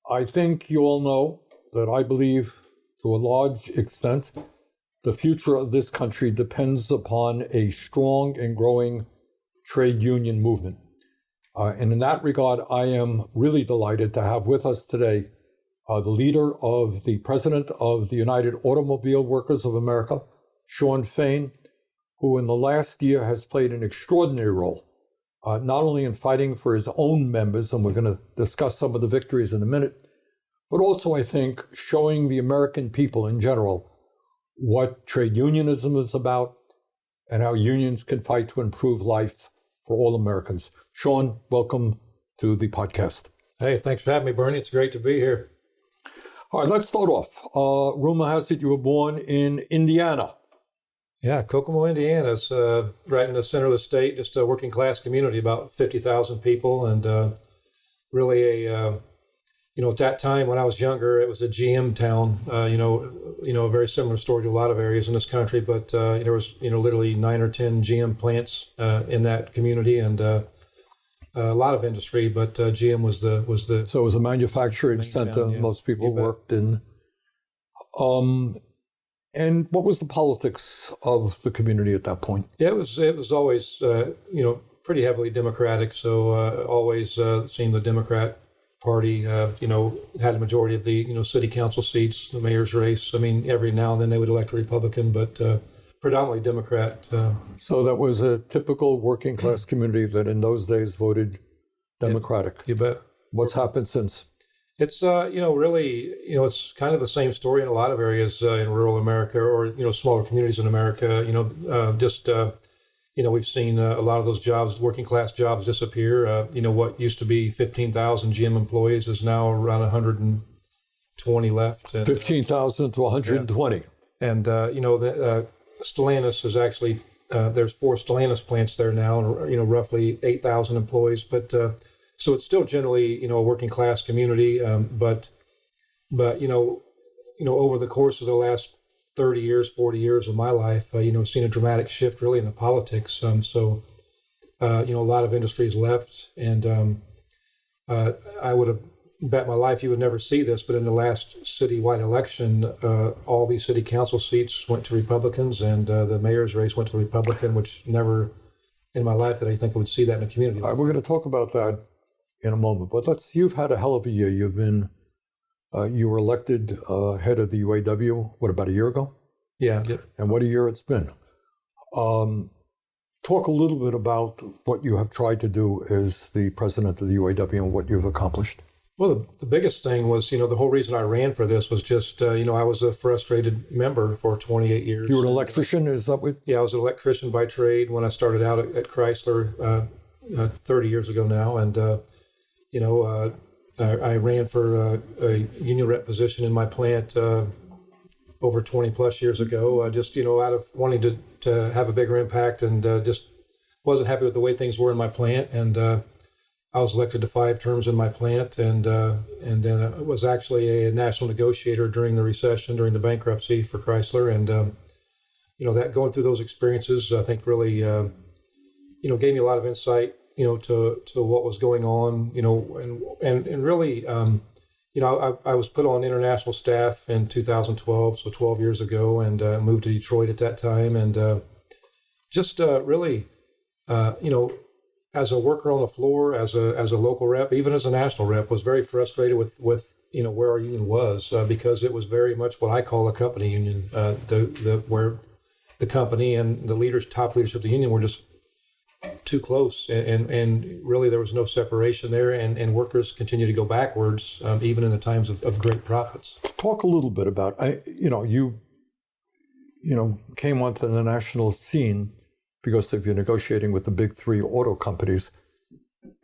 I think you all know that I believe, to a large extent, the future of this country depends upon a strong and growing trade union movement. And in that regard, I am really delighted to have with us today the leader of the president of the United Automobile Workers of America, Shawn Fain, who in the last year has played an extraordinary role, not only in fighting for his own members, and we're going to discuss some of the victories in a minute, but also, I think, showing the American people in general what trade unionism is about and how unions can fight to improve life for all Americans. Shawn, welcome to the podcast. Hey, thanks for having me, Bernie. It's great to be here. All right, let's start off. Rumor has it you were born in Indiana. Yeah, Kokomo, Indiana is right in the center of the state, just a working class community, about 50,000 people. And really at that time when I was younger, it was a GM town, a very similar story to a lot of areas in this country. But there was, literally 9 or 10 GM plants in that community and a lot of industry. But GM was the So it was a manufacturing center most people worked in. And what was the politics of the community at that point? Yeah, it was always, pretty heavily Democratic. So always seeing the Democrat Party, had a majority of the, city council seats, the mayor's race. I mean, every now and then they would elect a Republican, but predominantly Democrat. So that was a typical working class community that in those days voted Democratic. You bet. What's happened since? It's, really, it's kind of the same story in a lot of areas in rural America or, smaller communities in America. We've seen a lot of those jobs, working class jobs, disappear. What used to be 15,000 GM employees is now around 120 left. And, 15,000 to 120. Yeah. And, Stellantis is actually, there's 4 Stellantis plants there now, and, roughly 8,000 employees. But so it's still generally, a working class community. But over the course of the last 30 years, 40 years of my life, seen a dramatic shift really in the politics. A lot of industries left, and I would have bet my life you would never see this, but in the last citywide election, all these city council seats went to Republicans, and the mayor's race went to the Republican, which never in my life did I think I would see that in a community. All right, we're going to talk about that in a moment, but you've had a hell of a year. You've been you were elected head of the UAW, about a year ago? Yeah. Yep. And what a year it's been. Talk a little bit about what you have tried to do as the president of the UAW and what you've accomplished. Well, the biggest thing was, the whole reason I ran for this was just, I was a frustrated member for 28 years. You were an electrician, is that what? Yeah, I was an electrician by trade when I started out at Chrysler 30 years ago now. And, I ran for a union rep position in my plant over 20 plus years ago, out of wanting to have a bigger impact, and just wasn't happy with the way things were in my plant. And I was elected to 5 terms in my plant, and then I was actually a national negotiator during the recession, during the bankruptcy for Chrysler. And, that going through those experiences, I think really, gave me a lot of insight, to what was going on, and really, I was put on international staff in 2012, so 12 years ago, and moved to Detroit at that time. And really, as a worker on the floor, as a local rep, even as a national rep, was very frustrated with where our union was, because it was very much what I call a company union, where the company and the top leadership of the union were just too close, and really there was no separation there, and workers continue to go backwards, even in the times of great profits. Talk a little bit about, you came onto the national scene because of your negotiating with the big 3 auto companies,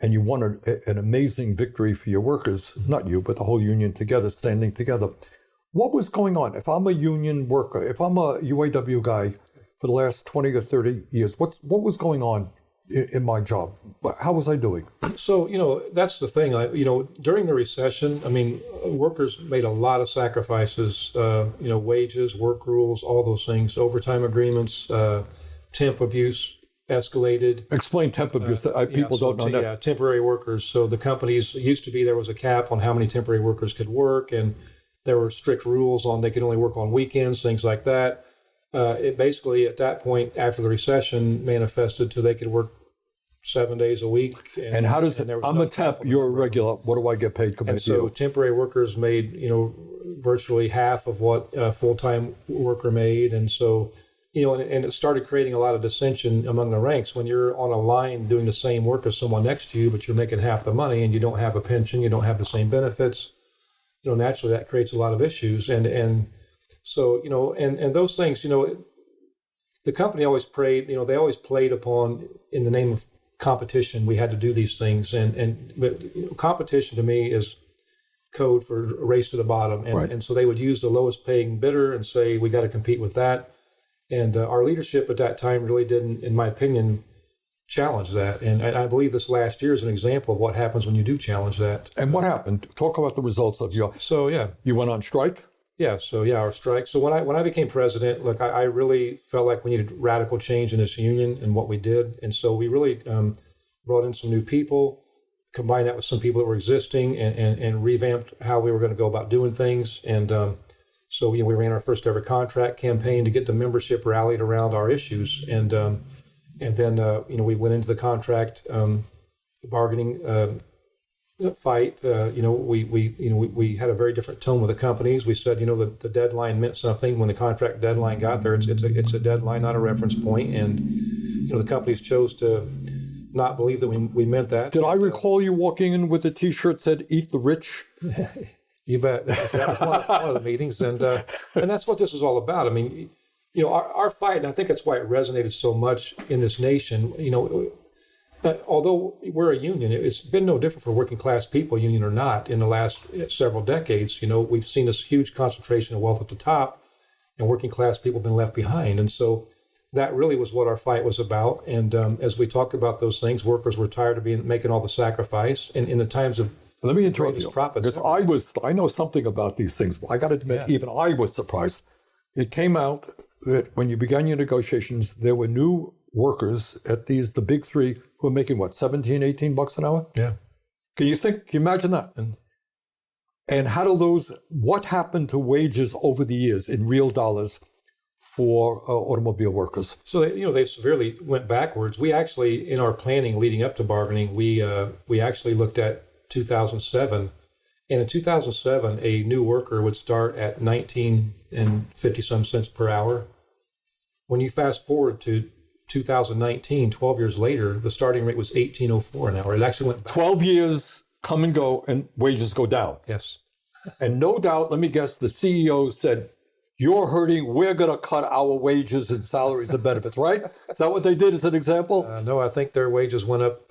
and you won an amazing victory for your workers, not you, but the whole union together, standing together. What was going on? If I'm a union worker, if I'm a UAW guy for the last 20 or 30 years, what was going on in my job? How was I doing? So, that's the thing. During the recession, workers made a lot of sacrifices, wages, work rules, all those things, overtime agreements, temp abuse, escalated. Explain temp abuse. People don't know that. Yeah, temporary workers. So the companies, it used to be there was a cap on how many temporary workers could work, and there were strict rules on they could only work on weekends, things like that. It basically, at that point, after the recession, manifested to they could work 7 days a week. And how does I'm a temp, you're a regular. What do I get paid compared to you? So temporary workers made, virtually half of what a full-time worker made. And so, and it started creating a lot of dissension among the ranks. When you're on a line doing the same work as someone next to you, but you're making half the money and you don't have a pension, you don't have the same benefits, naturally that creates a lot of issues. And so, and those things, the company always prayed, they always played upon, in the name of competition, we had to do these things. But competition to me is code for a race to the bottom. And, right. and so they would use the lowest paying bidder and say, we got to compete with that. And our leadership at that time really didn't, in my opinion, challenge that. And I believe this last year is an example of what happens when you do challenge that. And what happened? Talk about the results of your... So, yeah. You went on strike? Yeah, our strike. So when I became president, look, I really felt like we needed radical change in this union and what we did. And so we really brought in some new people, combined that with some people that were existing, and revamped how we were going to go about doing things. And so we ran our first ever contract campaign to get the membership rallied around our issues. And then we went into the contract bargaining fight. We had a very different tone with the companies. We said, the deadline meant something. When the contract deadline got there, it's a deadline, not a reference point. And the companies chose to not believe that we meant that. Did I recall you walking in with a T-shirt that said "Eat the Rich"? You bet. That was one of the meetings, and that's what this is all about. I mean, our fight, and I think that's why it resonated so much in this nation. Although we're a union, it's been no different for working class people, union or not, in the last several decades. We've seen this huge concentration of wealth at the top, and working class people have been left behind. And so that really was what our fight was about. And as we talked about those things, workers were tired of making all the sacrifice. And in the times of let me interrupt you, profits, because I know something about these things. I got to admit, even I was surprised. It came out that when you began your negotiations, there were new workers at the big three who are making what, $17-18 an hour? Yeah. Can you imagine that? And what happened to wages over the years in real dollars for automobile workers? So they severely went backwards. We actually, in our planning leading up to bargaining, we actually looked at 2007, and in 2007, a new worker would start at 19.50 some cents per hour. When you fast forward to 2019, 12 years later, the starting rate was $18.04 an hour. It actually went back. 12 years come and go, and wages go down. Yes. And no doubt, let me guess, the CEO said, "You're hurting. We're going to cut our wages and salaries and benefits," right? Is that what they did as an example? No, I think their wages went up,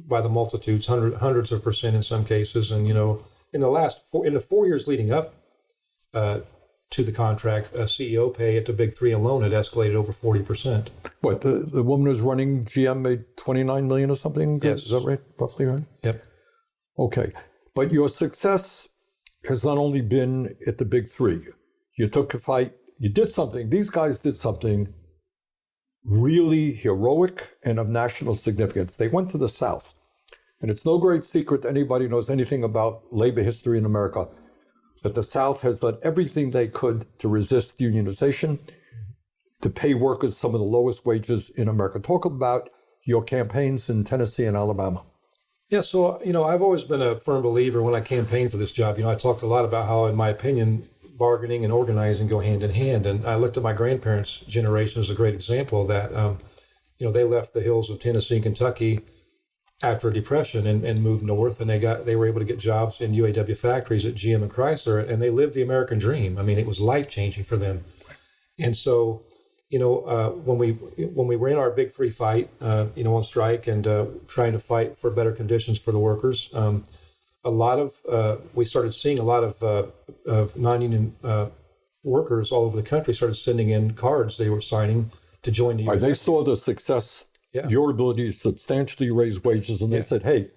by the multitudes, hundreds of percent in some cases. And, in the 4 years leading up to the contract, CEO pay at the big three alone had escalated over 40%. What, the woman who's running GM made $29 million or something? Yes. Is that right? Roughly right? Yep. Okay. But your success has not only been at the big three. You took a fight. You did something. These guys did something really heroic and of national significance. They went to the South. And it's no great secret to anybody who knows anything about labor history in America that the South has done everything they could to resist unionization, to pay workers some of the lowest wages in America. Talk about your campaigns in Tennessee and Alabama. Yeah, so, I've always been a firm believer when I campaigned for this job. I talked a lot about how, in my opinion, bargaining and organizing go hand in hand. And I looked at my grandparents' generation as a great example of that. They left the hills of Tennessee and Kentucky after a depression and moved north, and they were able to get jobs in UAW factories at GM and Chrysler, and they lived the American dream. I mean, it was life-changing for them. And so, when we ran our big three fight, on strike and trying to fight for better conditions for the workers, we started seeing a lot of non-union workers all over the country started sending in cards they were signing to join the union. They saw the success, your ability to substantially raise wages, and they said, "Hey,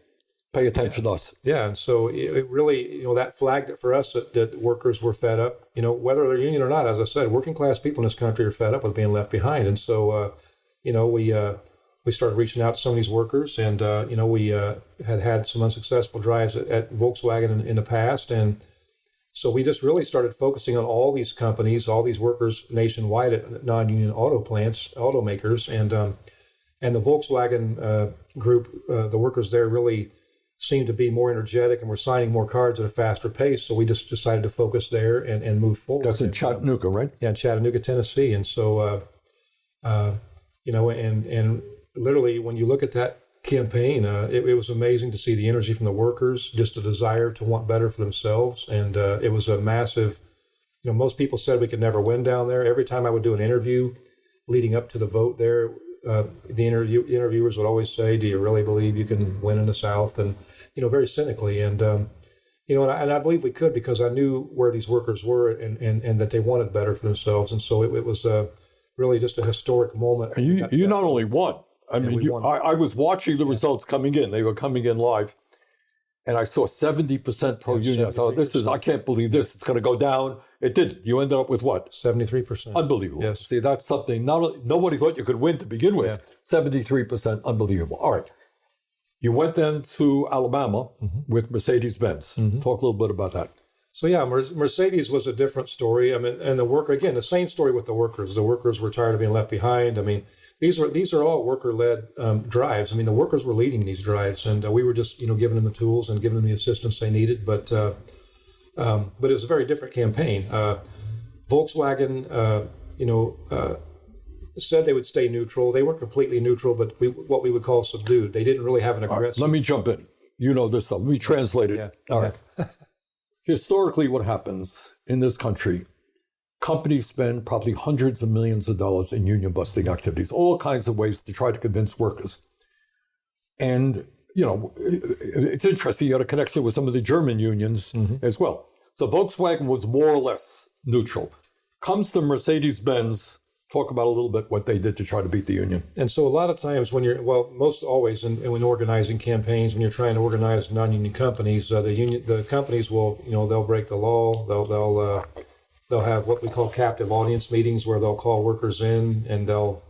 pay attention to us." Yeah, and so it really, that flagged it for us that workers were fed up. Whether they're union or not, as I said, working class people in this country are fed up with being left behind. And so, we started reaching out to some of these workers, and we had some unsuccessful drives at Volkswagen in the past, and so we just really started focusing on all these companies, all these workers nationwide at non-union auto plants, automakers, and the Volkswagen group, the workers there really seemed to be more energetic and were signing more cards at a faster pace. So we just decided to focus there and move forward. That's in Chattanooga, right? Yeah, in Chattanooga, Tennessee. And so, and literally when you look at that campaign, it was amazing to see the energy from the workers, just a desire to want better for themselves. And it was a massive, most people said we could never win down there. Every time I would do an interview leading up to the vote there, the interviewers would always say, "Do you really believe you can win in the South?" And very cynically, and and I believe we could, because I knew where these workers were and that they wanted better for themselves, and so it was really just a historic moment. And you not only won. I mean, won. I was watching the results coming in; they were coming in live, and I saw 70% pro-union. I thought, I can't believe this. It's going to go down. It didn't. You ended up with what? 73%. Unbelievable. Yes. See, that's something nobody thought you could win to begin with. 73%, unbelievable. All right. You went then to Alabama with Mercedes-Benz. Talk a little bit about that. So yeah, Mercedes was a different story. I mean, and the same story with the workers. The workers were tired of being left behind. I mean, these are all worker-led drives. I mean, the workers were leading these drives, and we were just giving them the tools and giving them the assistance they needed. But it was a very different campaign. Volkswagen, said they would stay neutral. They weren't completely neutral, but what we would call subdued. They didn't really have an aggressive. Let me jump in. You know this stuff. Let me translate it. Yeah. All right. Historically, what happens in this country, companies spend probably hundreds of millions of dollars in union busting activities, all kinds of ways to try to convince workers. And, it's interesting. You had a connection with some of the German unions as well. So Volkswagen was more or less neutral. Comes to Mercedes-Benz, talk about a little bit what they did to try to beat the union. And so a lot of times most always when organizing campaigns, when you're trying to organize non-union companies, the companies will, they'll break the law. They'll have what we call captive audience meetings, where they'll call workers in and they'll,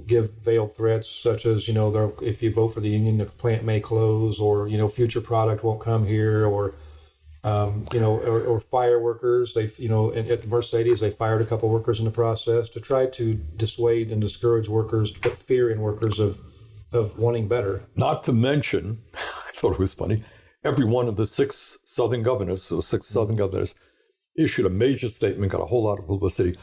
give veiled threats such as, if you vote for the union, the plant may close, or, future product won't come here, or fire workers. At Mercedes, they fired a couple workers in the process to try to dissuade and discourage workers, to put fear in workers of wanting better. Not to mention, I thought it was funny, every one of the six Southern governors issued a major statement, got a whole lot of publicity,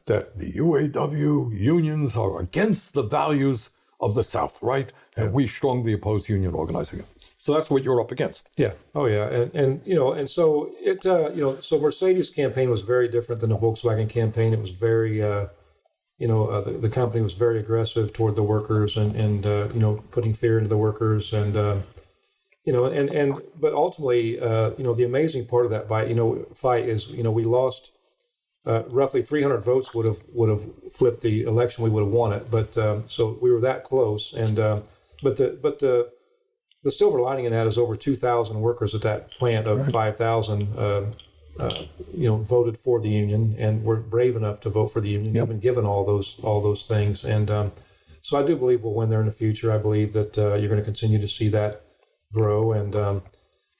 that the UAW unions are against the values of the South, right? And we strongly oppose union organizing. So that's what you're up against. Yeah. Oh, yeah. And so it, so Mercedes' campaign was very different than the Volkswagen campaign. It was very, the company was very aggressive toward the workers and putting fear into the workers. And, but ultimately, the amazing part of that fight is, we lost roughly 300 votes would have flipped the election. We would have won it. But so we were that close. And, but the silver lining in that is over 2,000 workers at that plant of 5,000, voted for the union and were brave enough to vote for the union, even given all those things. And so I do believe we'll win there in the future. I believe that you're going to continue to see that grow. And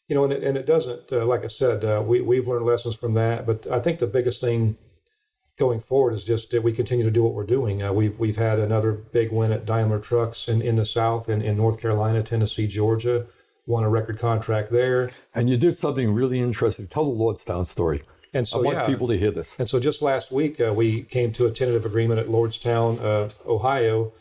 and it doesn't, like I said, we've learned lessons from that. But I think the biggest thing going forward is just that we continue to do what we're doing. We've had another big win at Daimler Trucks in the South, in North Carolina, Tennessee, Georgia. Won a record contract there. And you did something really interesting. Tell the Lordstown story. And so, I want people to hear this. And so just last week, we came to a tentative agreement at Lordstown, Ohio.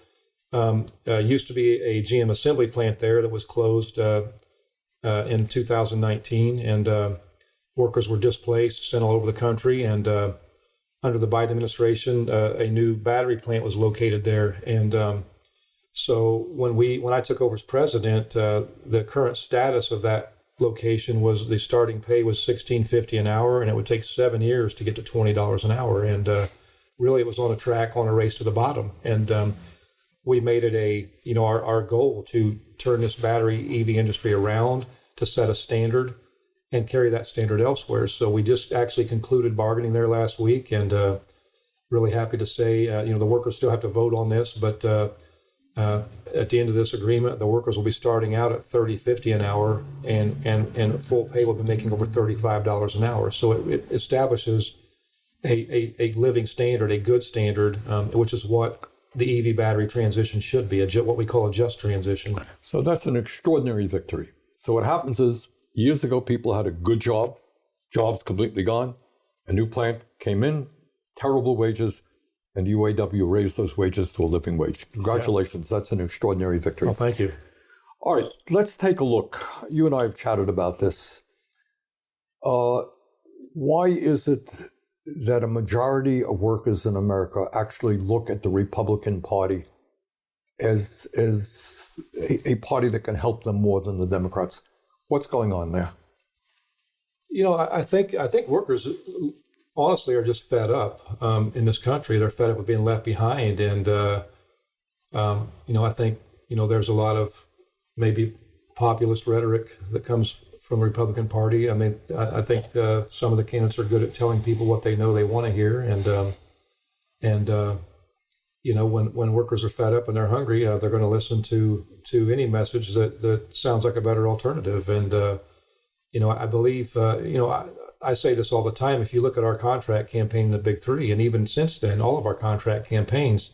Used to be a GM assembly plant there that was closed in 2019. And workers were displaced, sent all over the country. And under the Biden administration, a new battery plant was located there. And so when I took over as president, the current status of that location was the starting pay was $16.50 an hour, and it would take 7 years to get to $20 an hour. And really, it was on a race to the bottom. And we made it our goal to turn this battery EV industry around, to set a standard and carry that standard elsewhere. So we just actually concluded bargaining there last week, and really happy to say, the workers still have to vote on this, but at the end of this agreement, the workers will be starting out at $30.50 an hour, and full pay will be making over $35 an hour. So it establishes a living standard, a good standard, which is what the EV battery transition should be, what we call a just transition. So that's an extraordinary victory. So what happens is, years ago, people had a good job, jobs completely gone. A new plant came in, terrible wages, and the UAW raised those wages to a living wage. Congratulations, That's an extraordinary victory. Well, thank you. All right, let's take a look. You and I have chatted about this. Why is it that a majority of workers in America actually look at the Republican Party as a party that can help them more than the Democrats? What's going on there? I think workers honestly are just fed up in this country. They're fed up with being left behind, and I think there's a lot of maybe populist rhetoric that comes from the Republican Party. I mean, I think some of the candidates are good at telling people what they know they want to hear, and when workers are fed up and they're hungry, they're going to listen to any message that sounds like a better alternative. And I believe I say this all the time. If you look at our contract campaign, the Big Three, and even since then, all of our contract campaigns,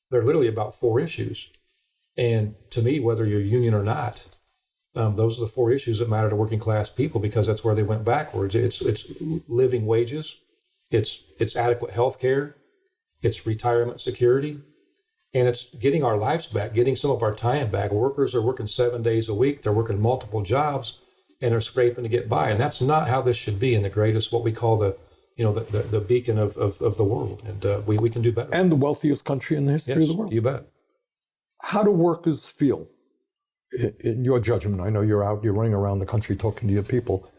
they're literally about 4 issues. And to me, whether you're union or not, those are the 4 issues that matter to working class people, because that's where they went backwards. It's living wages, it's adequate health care, it's retirement security, and it's getting our lives back, getting some of our time back. Workers are working 7 days a week, they're working multiple jobs, and they're scraping to get by. And that's not how this should be in the greatest, what we call the beacon of the world. And we can do better. And the wealthiest country in the history of the world. You bet. How do workers feel, in your judgment? I know you're running around the country talking to your people,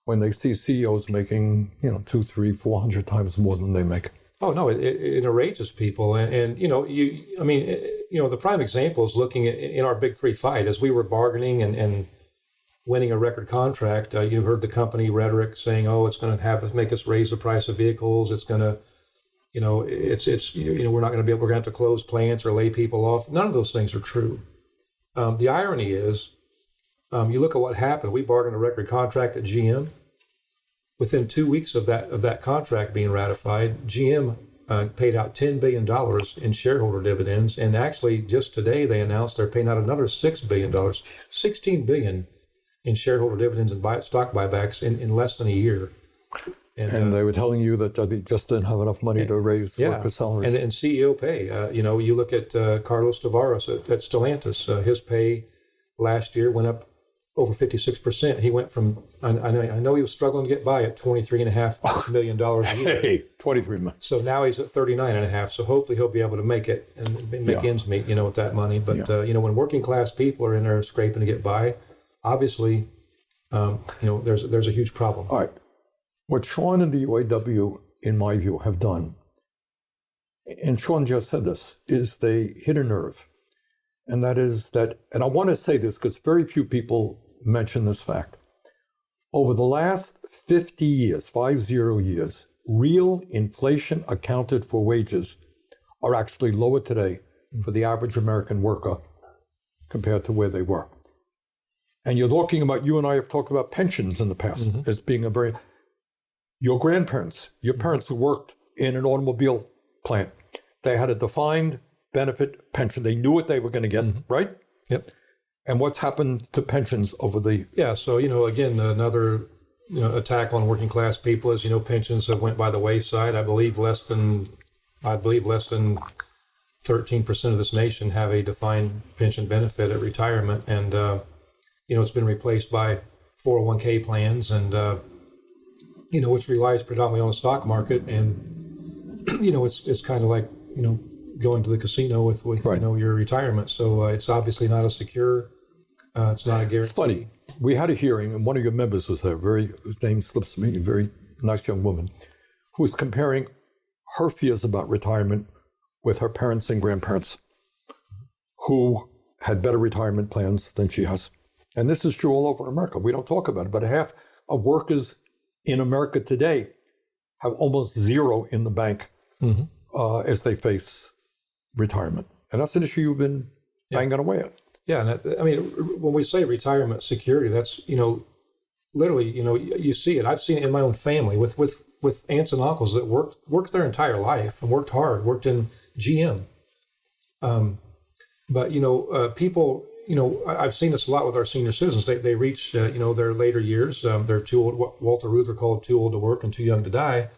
when they see CEOs making, 200, 300, 400 times more than they make. Oh no, it enrages people, and the prime example is looking at in our Big Three fight as we were bargaining and winning a record contract. You heard the company rhetoric saying, "Oh, it's going to make us raise the price of vehicles. It's going to, we're not going to be able. We're going to have to close plants or lay people off." None of those things are true. The irony is, you look at what happened. We bargained a record contract at GM. Within 2 weeks of that contract being ratified, GM paid out $10 billion in shareholder dividends, and actually just today they announced they're paying out another $6 billion, $16 billion in shareholder dividends and stock buybacks in less than a year. And they were telling you that they just didn't have enough money to raise worker salaries. And CEO pay. You look at Carlos Tavares at Stellantis. His pay last year went up over 56%. He went from, I know he was struggling to get by at $23.5 million a year. Hey, 23 million. So now he's at 39.5. So hopefully he'll be able to make it and make ends meet, with that money. But, when working class people are in there scraping to get by, obviously, there's a huge problem. All right. What Shawn and the UAW, in my view, have done, and Shawn just said this, is they hit a nerve. And that is that, and I want to say this because very few people mention this fact. Over the last 50 years, 50 years, real inflation accounted for wages are actually lower today for the average American worker compared to where they were. And you're talking about, you and I have talked about pensions in the past as being your grandparents, your parents who worked in an automobile plant, they had a defined benefit pension. They knew what they were going to get, right? Yep. And what's happened to pensions over the... Yeah, so, again, another attack on working class people is, pensions have went by the wayside. I believe less than 13% of this nation have a defined pension benefit at retirement. And, it's been replaced by 401k plans and, which relies predominantly on the stock market. And, it's kind of like, going to the casino with right. Your retirement. So it's obviously not a secure, it's not a guarantee. It's funny. We had a hearing, and one of your members was there, whose name slips me, a very nice young woman, who was comparing her fears about retirement with her parents and grandparents, who had better retirement plans than she has. And this is true all over America. We don't talk about it, but half of workers in America today have almost zero in the bank as they face retirement. And that's an issue you've been banging away at. Yeah, and I mean, when we say retirement security, that's, literally, you see it. I've seen it in my own family with aunts and uncles that worked their entire life and worked hard, worked in GM. But people, I've seen this a lot with our senior citizens. They reach, their later years. They're too old. What Walter Reuther called too old to work and too young to die.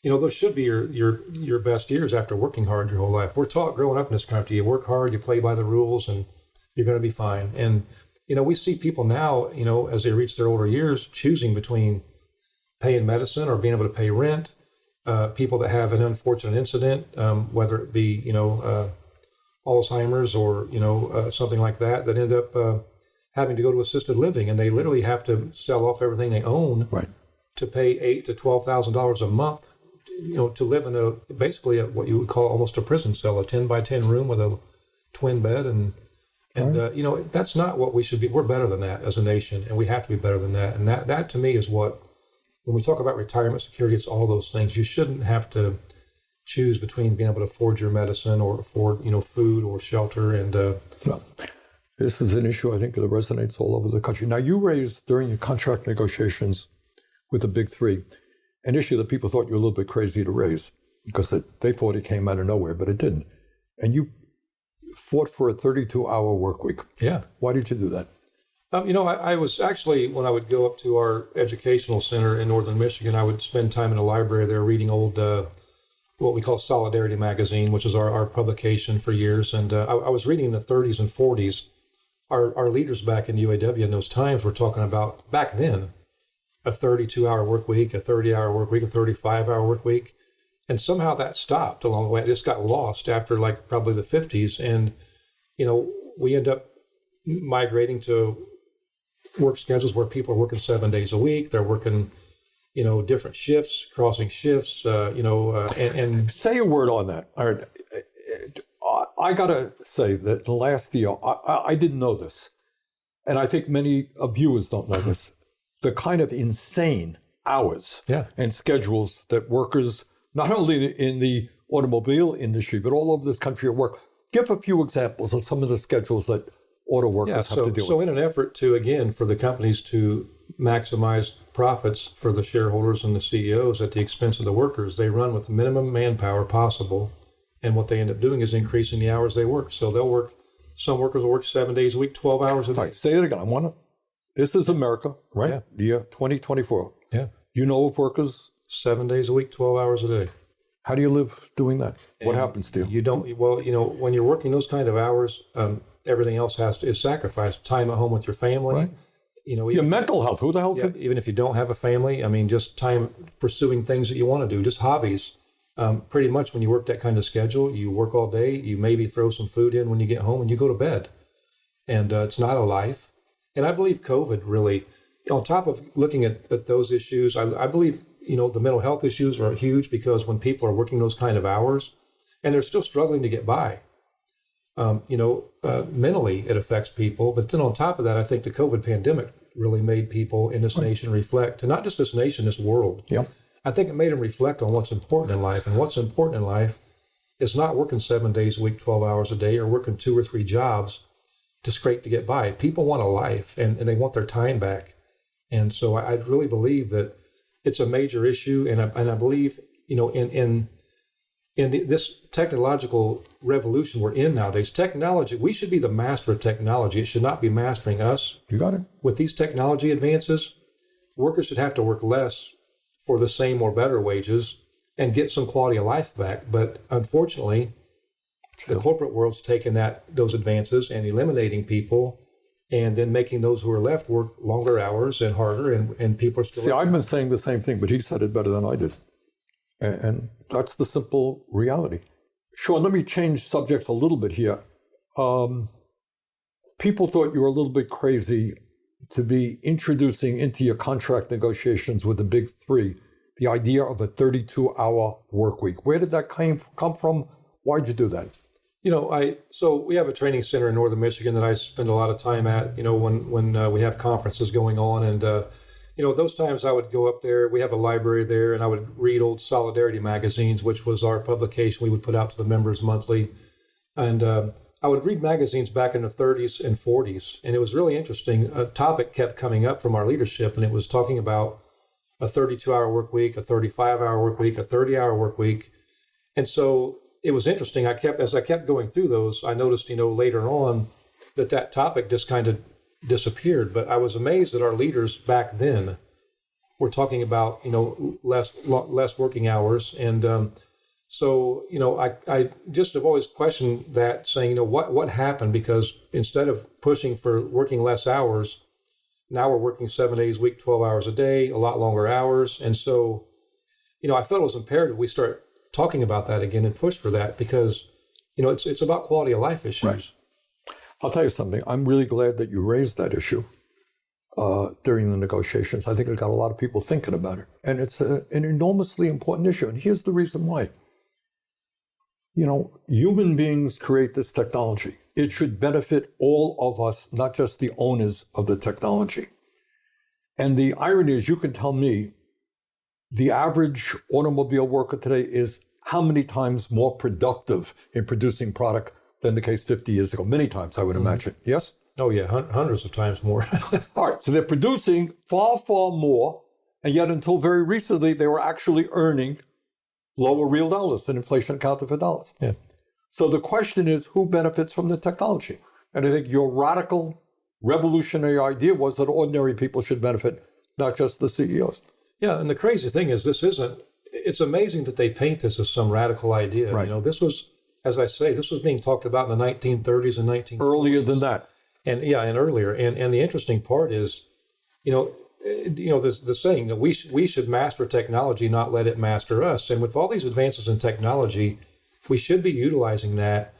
Those should be your best years after working hard your whole life. We're taught growing up in this country, you work hard, you play by the rules, and you're going to be fine. And we see people now, as they reach their older years, choosing between paying medicine or being able to pay rent. People that have an unfortunate incident, whether it be Alzheimer's or something like that end up having to go to assisted living, and they literally have to sell off everything they own to pay $8,000 to $12,000 a month, to live in basically what you would call almost a prison cell, a 10 by 10 room with a twin bed, and that's not what we should be. We're better than that as a nation, and we have to be better than that. And that to me is what, when we talk about retirement security, it's all those things. You shouldn't have to choose between being able to afford your medicine or afford, food or shelter. And well, this is an issue I think that resonates all over the country. Now, you raised during your contract negotiations with the big three an issue that people thought you were a little bit crazy to raise because they thought it came out of nowhere, but it didn't. And you fought for a 32-hour work week. Yeah. Why did you do that? I was actually, when I would go up to our educational center in northern Michigan, I would spend time in the library there reading old, what we call Solidarity magazine, which is our publication for years. And I was reading in the 30s and 40s. Our leaders back in UAW in those times were talking about, back then, a 32-hour work week, a 30-hour work week, a 35-hour work week. And somehow that stopped along the way. It just got lost after probably the 50s. And, we end up migrating to work schedules where people are working 7 days a week. They're working, different shifts, crossing shifts, and say a word on that. All right. I got to say that the last year, I didn't know this. And I think many viewers don't know this. The kind of insane hours and schedules that workers, not only in the automobile industry, but all over this country at work. Give a few examples of some of the schedules that auto workers have to deal with. So in an effort to, again, for the companies to maximize profits for the shareholders and the CEOs at the expense of the workers, they run with the minimum manpower possible. And what they end up doing is increasing the hours they work. So some workers will work 7 days a week, 12 hours a day. All right, say it again. This is America, right? Yeah. The year 2024. Yeah. You know of workers? 7 days a week, 12 hours a day. How do you live doing that? What happens to you? You don't, when you're working those kind of hours, everything else is sacrificed. Time at home with your family. Right. Your mental health. Who the hell could? Even if you don't have a family, just time pursuing things that you want to do, just hobbies. Pretty much when you work that kind of schedule, you work all day, you maybe throw some food in when you get home and you go to bed. And it's not a life. And I believe COVID really, on top of looking at those issues, I believe, the mental health issues are huge because when people are working those kind of hours and they're still struggling to get by, mentally it affects people. But then on top of that, I think the COVID pandemic really made people in this nation reflect, and not just this nation, this world. Yeah. I think it made them reflect on what's important in life. And what's important in life is not working 7 days a week, 12 hours a day, or working 2 or 3 jobs to scrape to get by. People want a life and they want their time back. And so I really believe that it's a major issue. And I believe, in this technological revolution we're in nowadays, technology, we should be the master of technology. It should not be mastering us. You got it. With these technology advances, workers should have to work less for the same or better wages and get some quality of life back. But unfortunately, the corporate world's taken those advances and eliminating people and then making those who are left work longer hours and harder, and people are still... See, I've been saying the same thing, but he said it better than I did. And that's the simple reality. Shawn, let me change subjects a little bit here. People thought you were a little bit crazy to be introducing into your contract negotiations with the big three the idea of a 32-hour work week. Where did that come from? Why'd you do that? So we have a training center in northern Michigan that I spend a lot of time at, when we have conferences going on. And, those times I would go up there. We have a library there, and I would read old Solidarity magazines, which was our publication we would put out to the members monthly. And I would read magazines back in the 30s and 40s, and it was really interesting. A topic kept coming up from our leadership, and it was talking about a 32-hour work week, a 35-hour work week, a 30-hour work week. And so it was interesting. As I kept going through those, I noticed, later on that topic just kind of disappeared. But I was amazed that our leaders back then were talking about, less working hours. And so, I just have always questioned that, saying, what happened? Because instead of pushing for working less hours, now we're working 7 days a week, 12 hours a day, a lot longer hours. And so, I felt it was imperative we start talking about that again and push for that, because, it's about quality of life issues. Right. I'll tell you something. I'm really glad that you raised that issue during the negotiations. I think it got a lot of people thinking about it. And it's an enormously important issue. And here's the reason why. Human beings create this technology. It should benefit all of us, not just the owners of the technology. And the irony is, you can tell me the average automobile worker today is how many times more productive in producing product than the case 50 years ago? Many times, I would imagine. Yes? Oh, yeah, hundreds of times more. All right, so they're producing far, far more, and yet until very recently, they were actually earning lower real dollars than inflation accounted for dollars. Yeah. So the question is, who benefits from the technology? And I think your radical, revolutionary idea was that ordinary people should benefit, not just the CEOs. Yeah, and the crazy thing is, it's amazing that they paint this as some radical idea. Right. This was, as I say, this was being talked about in the 1930s and 1940s. Earlier than that. And earlier. And the interesting part is, the saying that we should master technology, not let it master us. And with all these advances in technology, we should be utilizing that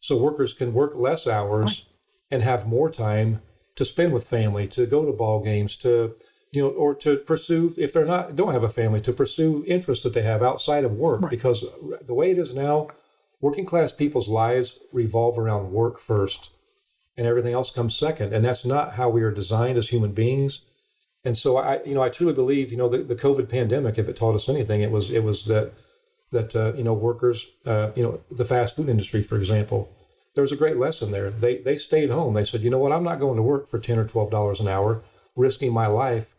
so workers can work less hours and have more time to spend with family, to go to ball games, to or to pursue, if don't have a family, to pursue interests that they have outside of work. Right. Because the way it is now, working class people's lives revolve around work first, and everything else comes second. And that's not how we are designed as human beings. And so I truly believe, the COVID pandemic, if it taught us anything, it was that workers, the fast food industry, for example, there was a great lesson there. They stayed home. They said, you know what, I'm not going to work for $10 or $12 an hour, risking my life.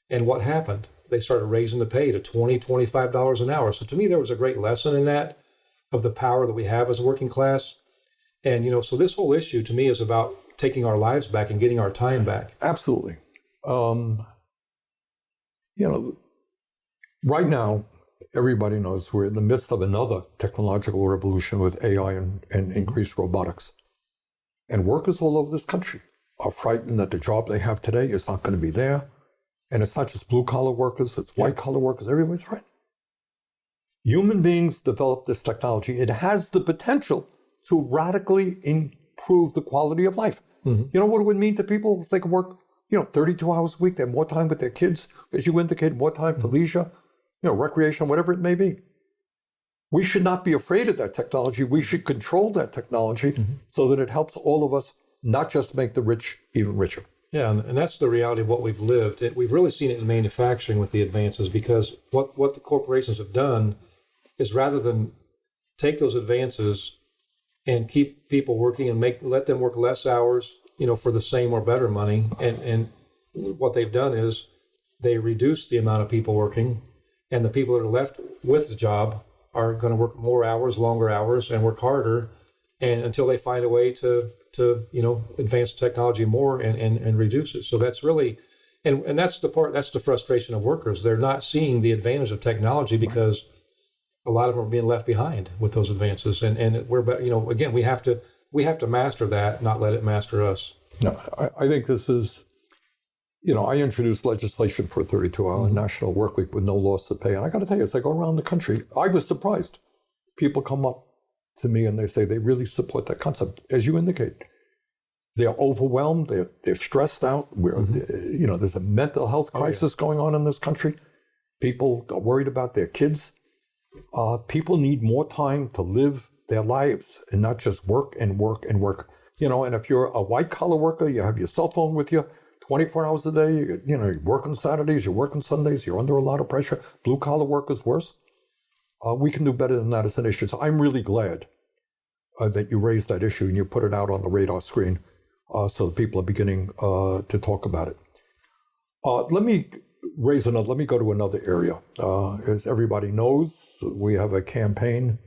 And what happened? They started raising the pay to $20, $25 an hour. So to me, there was a great lesson in that, of the power that we have as a working class. And, so this whole issue to me is about taking our lives back and getting our time back. Absolutely. Right now, everybody knows we're in the midst of another technological revolution with AI and increased robotics. And workers all over this country are frightened that the job they have today is not going to be there. And it's not just blue-collar workers, it's white-collar workers. Everybody's frightened. Human beings developed this technology. It has the potential to radically improve the quality of life. Mm-hmm. You know what it would mean to people if they could work 32 hours a week, they have more time with their kids, as you indicated, more time for leisure, recreation, whatever it may be. We should not be afraid of that technology. We should control that technology so that it helps all of us, not just make the rich even richer. Yeah, and that's the reality of what we've lived. We've really seen it in manufacturing with the advances, because what the corporations have done is, rather than take those advances and keep people working and let them work less hours, for the same or better money. And what they've done is they reduce the amount of people working, and the people that are left with the job are going to work more hours, longer hours, and work harder, and until they find a way to advance technology more and reduce it. So that's really, and that's the frustration of workers. They're not seeing the advantage of technology because a lot of them are being left behind with those advances. And we're, again, we have to master that, not let it master us. No, I think this is, I introduced legislation for a 32-hour national work week with no loss of pay. And I got to tell you, as I go around the country, I was surprised. People come up to me and they say they really support that concept. As you indicate, they're overwhelmed, they're stressed out. There's a mental health crisis going on in this country. People are worried about their kids. People need more time to live their lives and not just work and work and work. And if you're a white-collar worker, you have your cell phone with you 24 hours a day. You work on Saturdays, you work on Sundays, you're under a lot of pressure. Blue collar work is worse. We can do better than that as an issue. So I'm really glad that you raised that issue and you put it out on the radar screen so that people are beginning to talk about it. Let me go to another area. As everybody knows, we have a campaign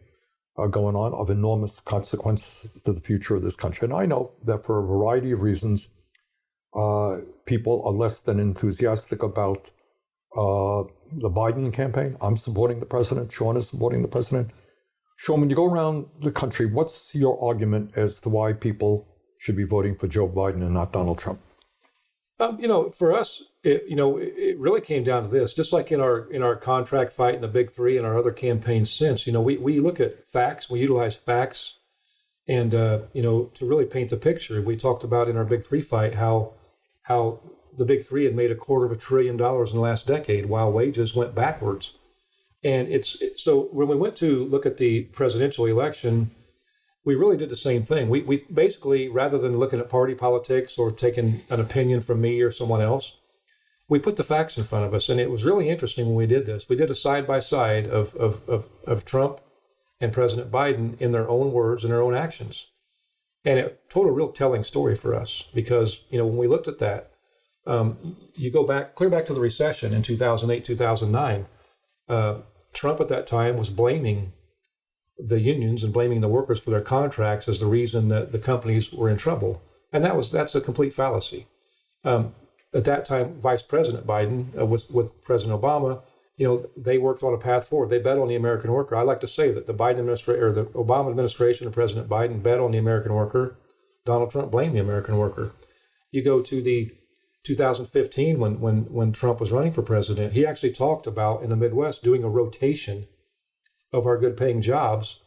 going on of enormous consequence to the future of this country. And I know that for a variety of reasons, people are less than enthusiastic about the Biden campaign. I'm supporting the president. Shawn is supporting the president. Shawn, when you go around the country, what's your argument as to why people should be voting for Joe Biden and not Donald Trump? For us, it really came down to this. Just like in our contract fight in the Big Three and our other campaigns since, we look at facts, we utilize facts, and to really paint the picture. We talked about in our Big Three fight how the Big Three had made $250 billion in the last decade while wages went backwards. And so when we went to look at the presidential election, we really did the same thing. We basically, rather than looking at party politics or taking an opinion from me or someone else, we put the facts in front of us. And it was really interesting when we did this. We did a side-by-side of Trump and President Biden in their own words and their own actions. And it told a real telling story for us because, when we looked at that, you go clear back to the recession in 2008, 2009, Trump at that time was blaming the unions and blaming the workers for their contracts as the reason that the companies were in trouble. And that's a complete fallacy. At that time, Vice President Biden with President Obama, they worked on a path forward. They bet on the American worker. I like to say that the Obama administration and President Biden bet on the American worker. Donald Trump blamed the American worker. You go to the 2015 when Trump was running for president, he actually talked about in the Midwest doing a rotation of our good paying jobs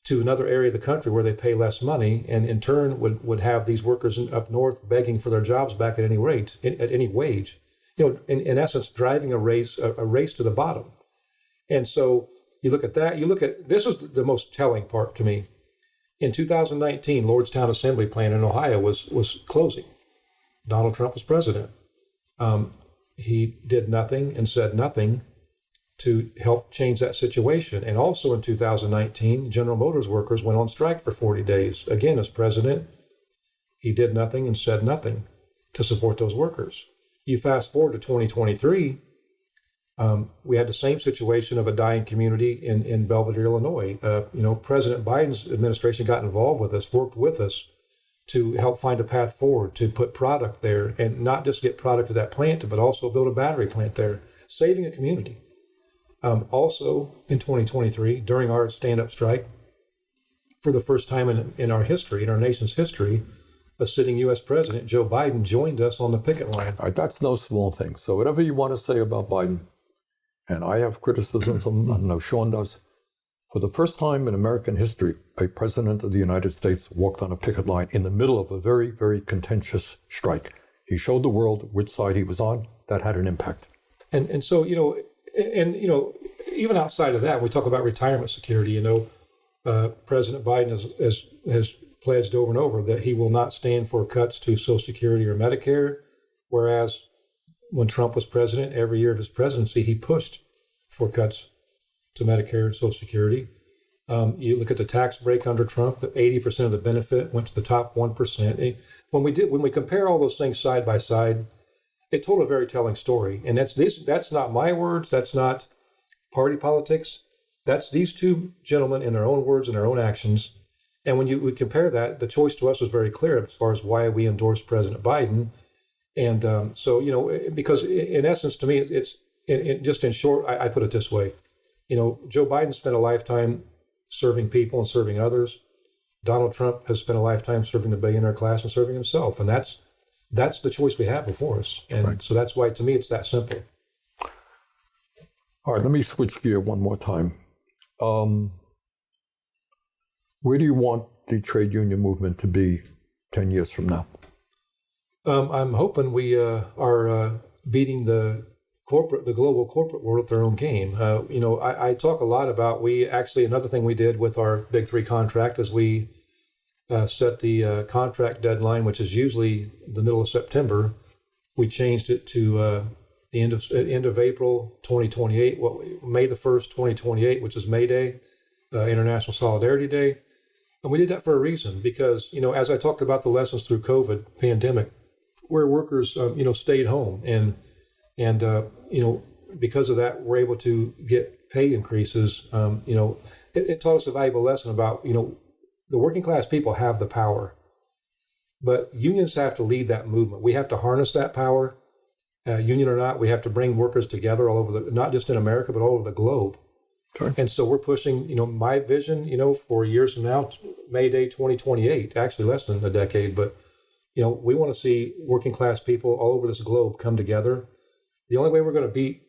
to another area of the country where they pay less money, and in turn would have these workers up north begging for their jobs back at any rate, at any wage. In essence, driving a race to the bottom. And so you look at that, this is the most telling part to me. In 2019, Lordstown Assembly Plant in Ohio was closing. Donald Trump was president. He did nothing and said nothing to help change that situation. And also in 2019, General Motors workers went on strike for 40 days. Again, as president, he did nothing and said nothing to support those workers. You fast forward to 2023, we had the same situation of a dying community in Belvedere, Illinois. President Biden's administration got involved with us, worked with us to help find a path forward, to put product there, and not just get product to that plant, but also build a battery plant there, saving a community. Also, in 2023, during our stand-up strike, for the first time in our history, in our nation's history, a sitting U.S. President, Joe Biden, joined us on the picket line. All right, that's no small thing. So whatever you want to say about Biden, and I have criticisms of him, I know Shawn does, for the first time in American history, a president of the United States walked on a picket line in the middle of a very, very contentious strike. He showed the world which side he was on. That had an impact. And so, even outside of that, we talk about retirement security. President Biden has pledged over and over that he will not stand for cuts to Social Security or Medicare, whereas when Trump was president, every year of his presidency, he pushed for cuts to Medicare and Social Security. You look at the tax break under Trump, that 80% of the benefit went to the top 1%. When we compare all those things side by side, it told a very telling story. And that's not my words. That's not party politics. That's these two gentlemen in their own words and their own actions. And when we compare that, the choice to us was very clear as far as why we endorsed President Biden. And because in essence, to me, it's just in short, I put it this way. Joe Biden spent a lifetime serving people and serving others. Donald Trump has spent a lifetime serving the billionaire class and serving himself. And that's the choice we have before us. And right. So that's why, to me, it's that simple. All right, let me switch gear one more time. Where do you want the trade union movement to be 10 years from now? I'm hoping we are beating the global corporate world at their own game. I talk a lot about, another thing we did with our Big Three contract is we set the contract deadline, which is usually the middle of September, we changed it to the end of April 2028, May the 1st, 2028, which is May Day, International Solidarity Day. And we did that for a reason, because, as I talked about the lessons through COVID pandemic, where workers, stayed home and because of that, we're able to get pay increases. It taught us a valuable lesson about, the working class people have the power, but unions have to lead that movement. We have to harness that power, union or not. We have to bring workers together all over not just in America, but all over the globe. Sure. And so we're pushing, my vision, for years from now, May Day 2028, actually less than a decade, but, we want to see working class people all over this globe come together. The only way we're going to beat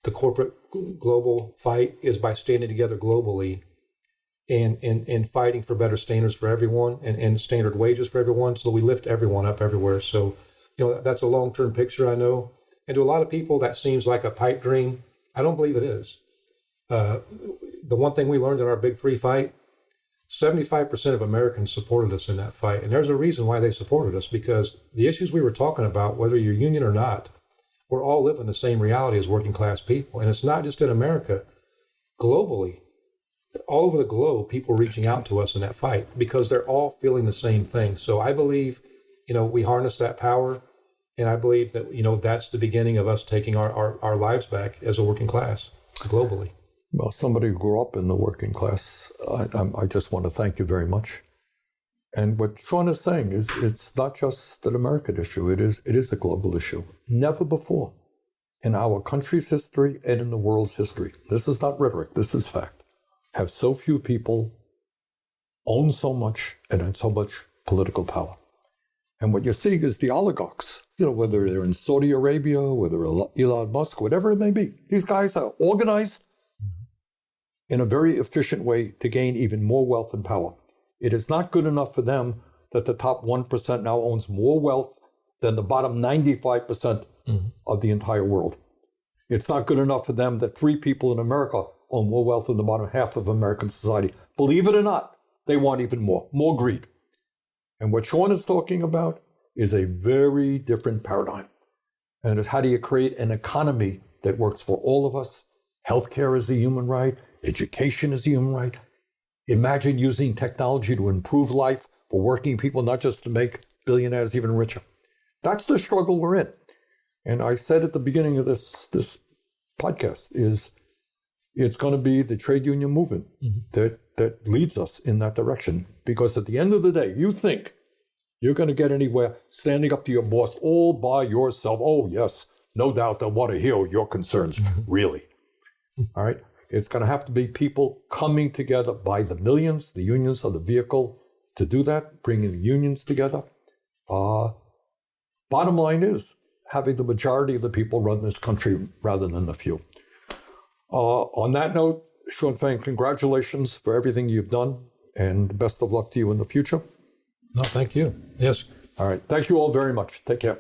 the corporate global fight is by standing together globally and fighting for better standards for everyone and standard wages for everyone, so we lift everyone up everywhere. So, that's a long-term picture, I know. And to a lot of people, that seems like a pipe dream. I don't believe it is. The one thing we learned in our Big Three fight, 75% of Americans supported us in that fight. And there's a reason why they supported us, because the issues we were talking about, whether you're union or not, we're all living the same reality as working class people. And it's not just in America, globally, all over the globe, people reaching out to us in that fight because they're all feeling the same thing. So I believe, we harness that power. And I believe that, that's the beginning of us taking our lives back as a working class globally. Well, somebody who grew up in the working class, I just want to thank you very much. And what Shawn is saying is, it's not just an American issue. It is a global issue. Never before in our country's history and in the world's history, this is not rhetoric, this is fact, have so few people owned so much and had so much political power. And what you're seeing is the oligarchs, whether they're in Saudi Arabia, whether Elon Musk, whatever it may be, these guys are organized in a very efficient way to gain even more wealth and power. It is not good enough for them that the top 1% now owns more wealth than the bottom 95% of the entire world. It's not good enough for them that 3 people in America own more wealth than the bottom half of American society. Believe it or not, they want even more greed. And what Shawn is talking about is a very different paradigm. And it's how do you create an economy that works for all of us? Healthcare is a human right. Education is a human right. Imagine using technology to improve life for working people, not just to make billionaires even richer. That's the struggle we're in. And I said at the beginning of this podcast is it's going to be the trade union movement that leads us in that direction. Because at the end of the day, you think you're going to get anywhere standing up to your boss all by yourself. Oh, yes, no doubt they'll want to hear your concerns, really. All right? It's going to have to be people coming together by the millions. The unions are the vehicle to do that, bringing the unions together. Bottom line is having the majority of the people run this country rather than the few. On that note, Shawn Fain, congratulations for everything you've done, and best of luck to you in the future. No, thank you. Yes. All right. Thank you all very much. Take care.